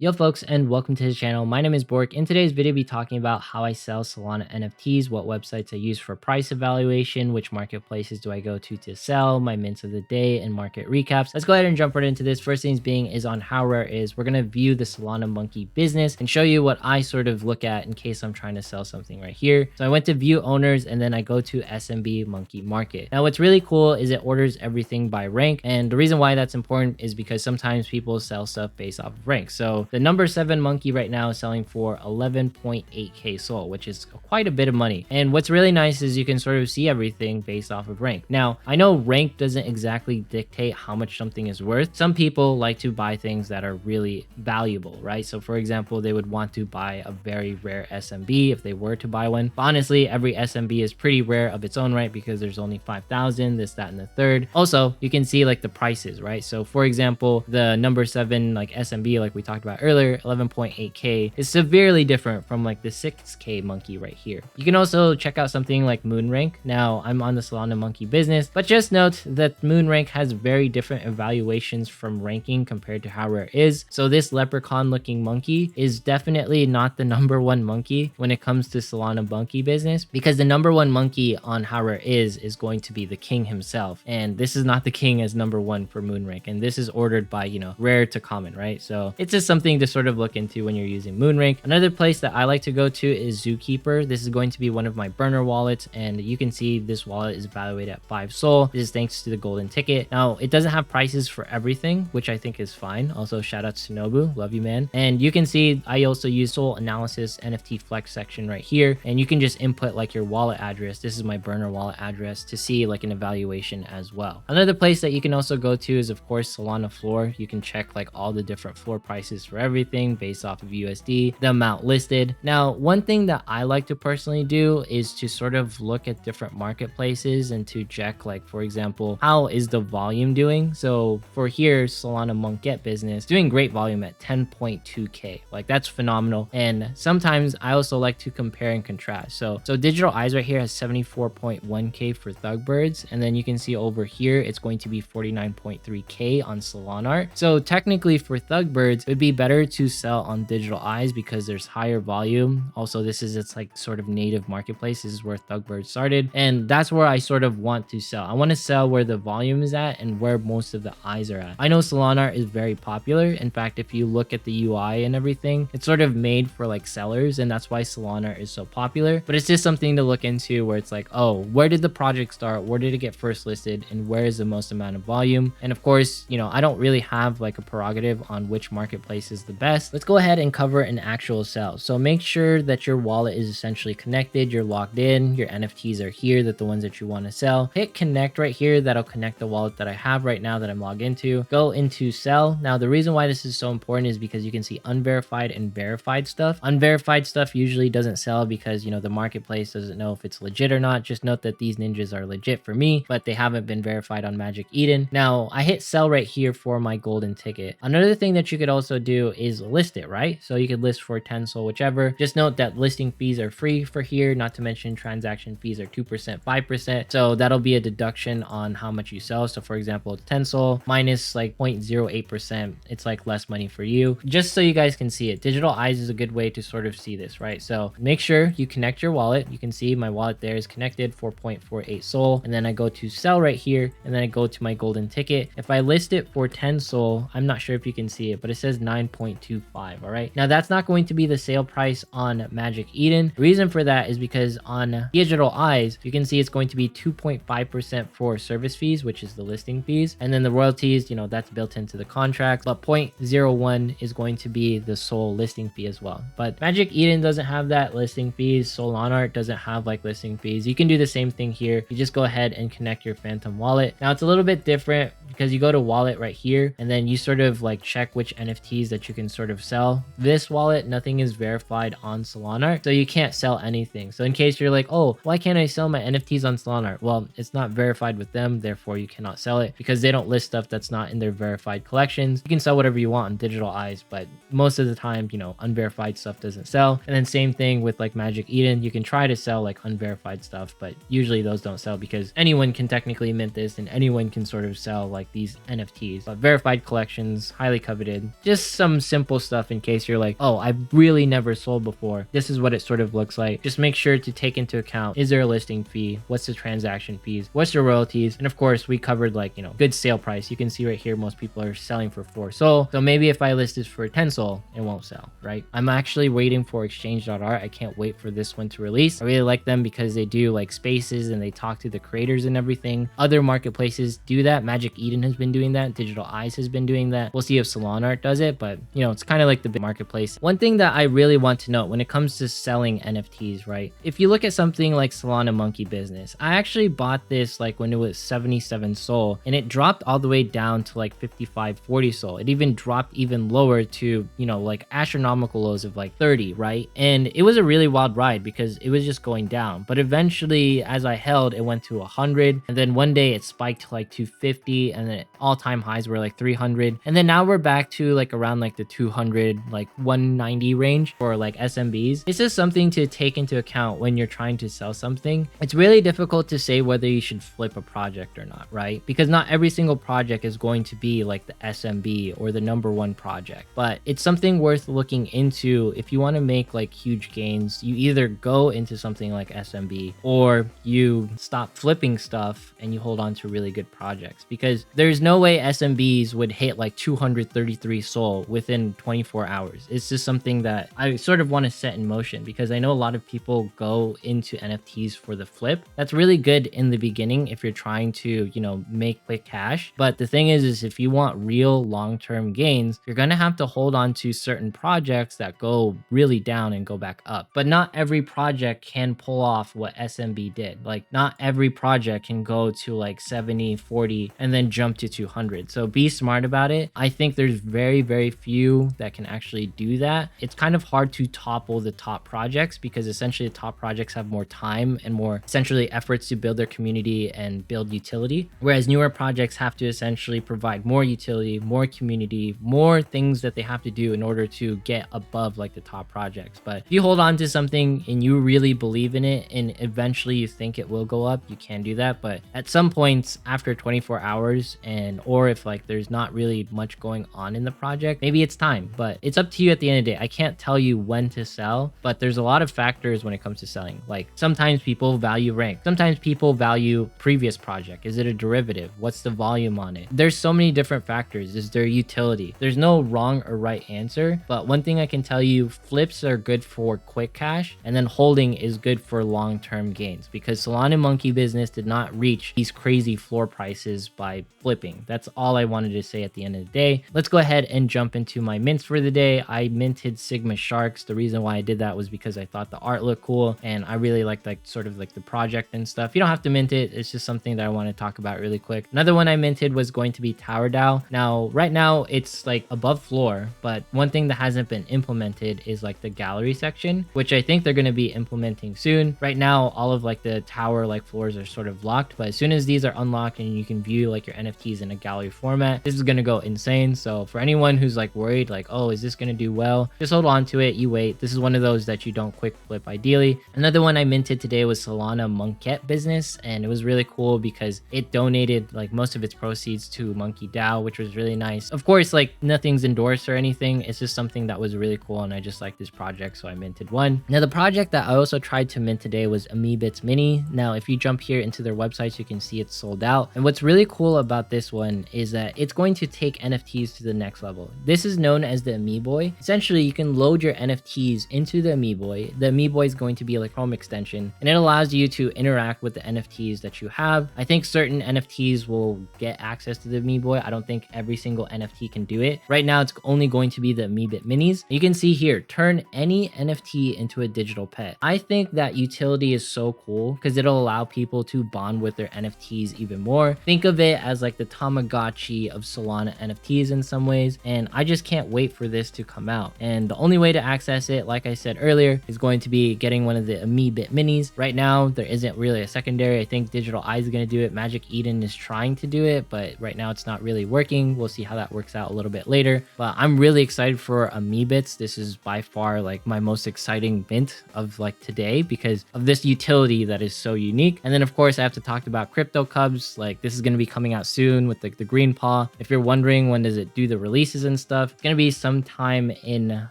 Yo folks, and welcome to the channel. My name is Bork. In today's video, I'll be talking about how I sell Solana NFTs, what websites I use for price evaluation, which marketplaces do I go to sell, my mints of the day, and market recaps. Let's go ahead and jump right into this. First things being is on how rare is. We're going to view the Solana Monkey business and show you what I sort of look at in case I'm trying to sell something right here. So I went to view owners and then I go to SMB Monkey Market. Now what's really cool is it orders everything by rank. And the reason why that's important is because sometimes people sell stuff based off of rank. So the number 7 monkey right now is selling for 11.8k Sol, which is quite a bit of money. And what's really nice is you can sort of see everything based off of rank. Now, I know rank doesn't exactly dictate how much something is worth. Some people like to buy things that are really valuable, right? So for example, they would want to buy a very rare SMB if they were to buy one. But honestly, every SMB is pretty rare of its own right because there's only 5,000, this, that, and the third. Also, you can see like the prices, right? So for example, the number 7 like SMB, like we talked about earlier, 11.8k is severely different from like the 6k monkey right here. You can also check out something like Moonrank. Now I'm on the Solana Monkey business, but just note that Moonrank has very different evaluations from ranking compared to how rare is. So this leprechaun looking monkey is definitely not the number 1 monkey when it comes to Solana Monkey business, because the number 1 monkey on how rare is going to be the king himself. And this is not the king as number 1 for Moonrank. And this is ordered by, rare to common, right? So it's just something to sort of look into when you're using Moonrank. Another place that I like to go to is Zookeeper. This is going to be one of my burner wallets, and you can see this wallet is evaluated at 5 Sol. This is thanks to the golden ticket. Now it doesn't have prices for everything, which I think is fine. Also shout out to Nobu, love you man. And you can see I also use Sol Analysis NFT Flex section right here, and you can just input like your wallet address. This is my burner wallet address to see like an evaluation as well. Another place that you can also go to is of course Solana Floor. You can check like all the different floor prices for everything based off of USD, the amount listed. Now, one thing that I like to personally do is to sort of look at different marketplaces and to check, like, for example, how is the volume doing? So for here, Solana Monk Get business doing great volume at 10.2k. Like that's phenomenal. And sometimes I also like to compare and contrast. So Digital Eyes right here has 74.1k for Thugbirds. And then you can see over here, it's going to be 49.3k on Solana Art. So technically for Thugbirds, it would be better to sell on Digital Eyes because there's higher volume. Also, this is its like sort of native marketplace. This is where Thugbird started, and that's where I sort of want to sell. I want to sell where the volume is at and where most of the eyes are at. I know Solana is very popular. In fact, if you look at the UI and everything, it's sort of made for like sellers, and that's why Solana is so popular. But it's just something to look into where it's like, oh, where did the project start? Where did it get first listed? And where is the most amount of volume? And of course, I don't really have like a prerogative on which marketplace is the best. Let's go ahead and cover an actual sell. So make sure that your wallet is essentially connected, you're logged in, your NFTs are here, that the ones that you want to sell. Hit connect right here. That'll connect the wallet that I have right now that I'm logged into. Go into sell. Now the reason why this is so important is because you can see unverified and verified stuff. Unverified stuff usually doesn't sell because the marketplace doesn't know if it's legit or not. Just note that these ninjas are legit for me, but they haven't been verified on Magic Eden. Now I hit sell right here for my golden ticket. Another thing that you could also do is list it, right? So you could list for 10 Sol, whichever. Just note that listing fees are free for here, not to mention transaction fees are 2%, 5%. So that'll be a deduction on how much you sell. So for example, 10 Sol minus like 0.08%, it's like less money for you. Just so you guys can see it, Digital Eyes is a good way to sort of see this, right? So make sure you connect your wallet. You can see my wallet there is connected, 4.48 Sol. And then I go to sell right here, and then I go to my golden ticket. If I list it for 10 Sol, I'm not sure if you can see it, but it says 9.25. All right. Now that's not going to be the sale price on Magic Eden. The reason for that is because on Digital Eyes, you can see it's going to be 2.5% for service fees, which is the listing fees. And then the royalties, that's built into the contract, but 0.01 is going to be the Sol listing fee as well. But Magic Eden doesn't have that listing fees. Solana Art doesn't have like listing fees. You can do the same thing here. You just go ahead and connect your Phantom wallet. Now it's a little bit different because you go to wallet right here, and then you sort of like check which NFTs that you can sort of sell. This wallet, nothing is verified on Solana, so you can't sell anything. So in case you're like, oh, why can't I sell my NFTs on Solana? Well, it's not verified with them, therefore you cannot sell it because they don't list stuff that's not in their verified collections. You can sell whatever you want on Digital Eyes, but most of the time, unverified stuff doesn't sell. And then same thing with like Magic Eden. You can try to sell like unverified stuff, but usually those don't sell because anyone can technically mint this and anyone can sort of sell like like these NFTs. But verified collections, highly coveted. Just some simple stuff in case you're like, oh, I've really never sold before. This is what it sort of looks like. Just make sure to take into account, is there a listing fee? What's the transaction fees? What's the royalties? And of course, we covered like, good sale price. You can see right here, most people are selling for 4 SOL. So maybe if I list this for 10 SOL, it won't sell, right? I'm actually waiting for exchange.art. I can't wait for this one to release. I really like them because they do like spaces and they talk to the creators and everything. Other marketplaces do that. Magic Eden has been doing that. Digital Eyes has been doing that. We'll see if Solana Art does it, but it's kind of like the big marketplace. One thing that I really want to note when it comes to selling NFTs, right? If you look at something like Solana Monkey Business, I actually bought this like when it was 77 SOL and it dropped all the way down to like 55, 40 SOL. It even dropped even lower to, like astronomical lows of like 30, right? And it was a really wild ride because it was just going down. But eventually, as I held, it went to 100. And then one day it spiked to like 250 and then all-time highs were like 300. And then now we're back to like around like the 200, like 190 range for like SMBs. It's just something to take into account when you're trying to sell something. It's really difficult to say whether you should flip a project or not, right? Because not every single project is going to be like the SMB or the #1 project, but it's something worth looking into. If you want to make like huge gains, you either go into something like SMB or you stop flipping stuff and you hold on to really good projects, because there's no way SMBs would hit like 233 SOL within 24 hours. It's just something that I sort of want to set in motion, because I know a lot of people go into NFTs for the flip. That's really good in the beginning if you're trying to, make quick cash. But the thing is if you want real long-term gains, you're going to have to hold on to certain projects that go really down and go back up. But not every project can pull off what SMB did. Like not every project can go to like 70, 40 and then jump to 200. So be smart about it. I think there's very, very few that can actually do that. It's kind of hard to topple the top projects because essentially the top projects have more time and more essentially efforts to build their community and build utility. Whereas newer projects have to essentially provide more utility, more community, more things that they have to do in order to get above like the top projects. But if you hold on to something and you really believe in it and eventually you think it will go up, you can do that. But at some points after 24 hours or if like there's not really much going on in the project, maybe it's time. But it's up to you at the end of the day. I can't tell you when to sell, but there's a lot of factors when it comes to selling. Like sometimes people value rank. Sometimes people value previous project. Is it a derivative? What's the volume on it? There's so many different factors. Is there utility? There's no wrong or right answer. But one thing I can tell you, flips are good for quick cash, and then holding is good for long-term gains, because Solana Monkey Business did not reach these crazy floor prices by flipping. That's all I wanted to say at the end of the day. Let's go ahead and jump into my mints for the day. I minted Sigma Sharks. The reason why I did that was because I thought the art looked cool and I really liked like sort of like the project and stuff. You don't have to mint it. It's just something that I want to talk about really quick. Another one I minted was going to be Tower DAO. Now, right now it's like above floor, but one thing that hasn't been implemented is like the gallery section, which I think they're going to be implementing soon. Right now, all of like the tower like floors are sort of locked, but as soon as these are unlocked and you can view like your NFTs in a gallery format, this is going to go insane. So for anyone who's like worried, like, oh, is this going to do well? Just hold on to it. You wait. This is one of those that you don't quick flip ideally. Another one I minted today was Solana Monkey Business, and it was really cool because it donated like most of its proceeds to Monkey DAO, which was really nice. Of course, like nothing's endorsed or anything. It's just something that was really cool and I just like this project, so I minted one. Now the project that I also tried to mint today was Amoebits Mini. Now if you jump here into their websites, you can see it's sold out. And what's really cool about this one is that it's going to take NFTs to the next level. This is known as the Amoeboy. Essentially, you can load your NFTs into the Amoeboy. The Amoeboy is going to be like Chrome extension, and it allows you to interact with the NFTs that you have. I think certain NFTs will get access to the Amoeboy. I don't think every single NFT can do it. Right now, it's only going to be the Amoebit Minis. You can see here, turn any NFT into a digital pet. I think that utility is so cool because it'll allow people to bond with their NFTs even more. Think of it as like the Tamagotchi of Solana NFTs in some ways, and I just can't wait for this to come out. And the only way to access it, like I said earlier, is going to be getting one of the Amoebit Minis. Right now, there isn't really a secondary. I think Digital Eyes is going to do it. Magic Eden is trying to do it, but right now it's not really working. We'll see how that works out a little bit later. But I'm really excited for Amoebits. This is by far like my most exciting mint of like today because of this utility that is so unique. And then of course I have to talk about CryptoCubs. Like this is going to be coming out soon. soon with like the green paw. If you're wondering when does it do the releases and stuff, it's gonna be sometime in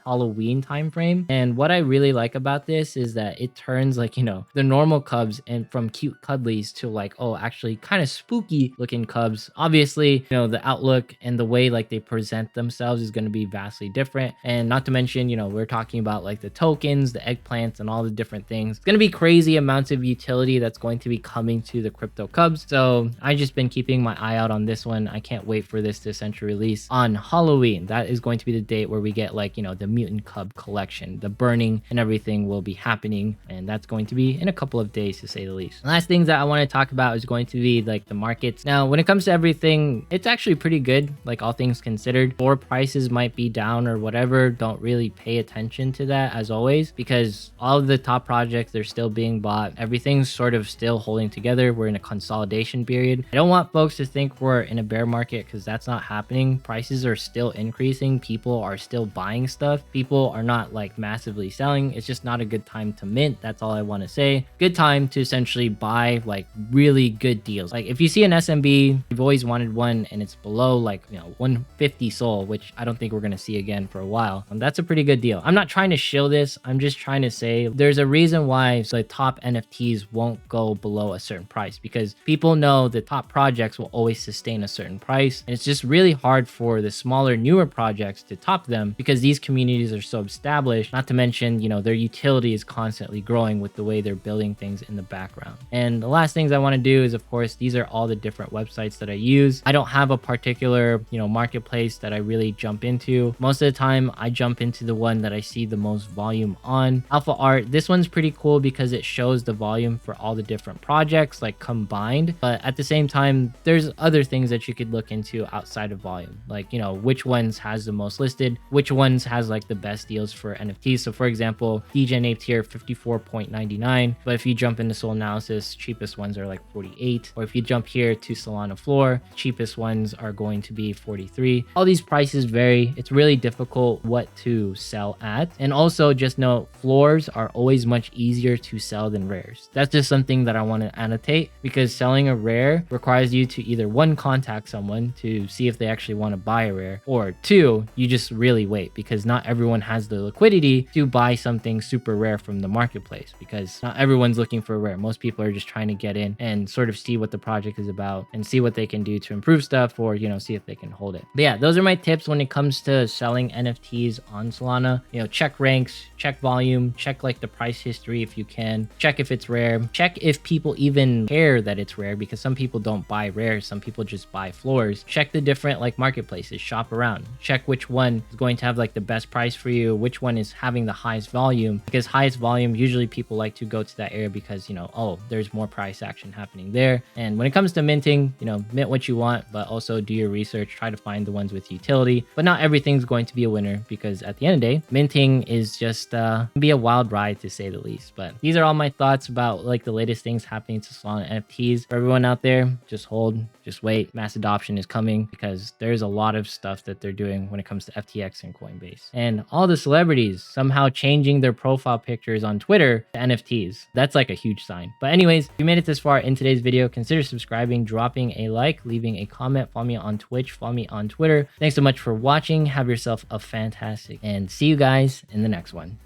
Halloween time frame. And what I really like about this is that it turns like, the normal cubs and from cute cuddlies to like, oh, actually kind of spooky looking cubs. Obviously, the outlook and the way like they present themselves is going to be vastly different. And not to mention, we're talking about like the tokens, the eggplants, and all the different things. It's going to be crazy amounts of utility that's going to be coming to the CryptoCubs. So I just been keeping my eye out on this one. I can't wait for this to essentially release on Halloween. That is going to be the date where we get like, the mutant cub collection, the burning and everything will be happening. And that's going to be in a couple of days to say the least. The last things that I want to talk about is going to be like the markets. Now, when it comes to everything, it's actually pretty good, like all things considered. Floor prices might be down or whatever. Don't really pay attention to that as always, because all of the top projects, they're still being bought. Everything's sort of still holding together. We're in a consolidation period. I don't want folks to think we're in a bear market because that's not happening. Prices are still increasing. People are still buying stuff. People are not like massively selling. It's just not a good time to mint. That's all I want to say. Good time to essentially buy like really good deals. Like if you see an SMB, you've always wanted one and it's below like 150 SOL, which I don't think we're going to see again for a while. That's a pretty good deal. I'm not trying to shill this. I'm just trying to say there's a reason why the top NFTs won't go below a certain price, because people know the top projects will always sustain a certain price. And it's just really hard for the smaller, newer projects to top them because these communities are so established. Not to mention, their utility is constantly growing with the way they're building things in the background. And the last things I want to do is, of course, these are all the different websites that I use. I don't have a particular, marketplace that I really jump into. Most of the time, I jump into the one that I see the most volume on. Alpha Art, this one's pretty cool because it shows the volume for all the different projects like combined. But at the same time, there's other things that you could look into outside of volume, like, which ones has the most listed, which ones has like the best deals for NFTs. So for example, DJ Aped here 54.99, but if you jump into Soul Analysis, cheapest ones are like 48, or if you jump here to Solana Floor, cheapest ones are going to be 43. All these prices vary. It's really difficult what to sell at. And also just note, floors are always much easier to sell than rares. That's just something that I want to annotate, because selling a rare requires you to either one, contact someone to see if they actually want to buy a rare, or two, you just really wait, because not everyone has the liquidity to buy something super rare from the marketplace, because not everyone's looking for a rare. Most people are just trying to get in and sort of see what the project is about and see what they can do to improve stuff, or see if they can hold it. But yeah, those are my tips when it comes to selling NFTs on Solana. Check ranks, check volume, check like the price history if you can, check if it's rare, check if people even care that it's rare, because some people don't buy rares, some people just buy floors. Check the different like marketplaces, shop around, check which one is going to have like the best price for you, which one is having the highest volume, because highest volume, usually people like to go to that area because oh, there's more price action happening there. And when it comes to minting, mint what you want, but also do your research, try to find the ones with utility. But not everything's going to be a winner, because at the end of the day, minting is just be a wild ride to say the least. But these are all my thoughts about like the latest things happening to Solana NFTs. For everyone out there, just hold, just wait. Mass adoption is coming, because there's a lot of stuff that they're doing when it comes to FTX and Coinbase. And all the celebrities somehow changing their profile pictures on Twitter to NFTs. That's like a huge sign. But anyways, if you made it this far in today's video, consider subscribing, dropping a like, leaving a comment, follow me on Twitch, follow me on Twitter. Thanks so much for watching. Have yourself a fantastic, and see you guys in the next one.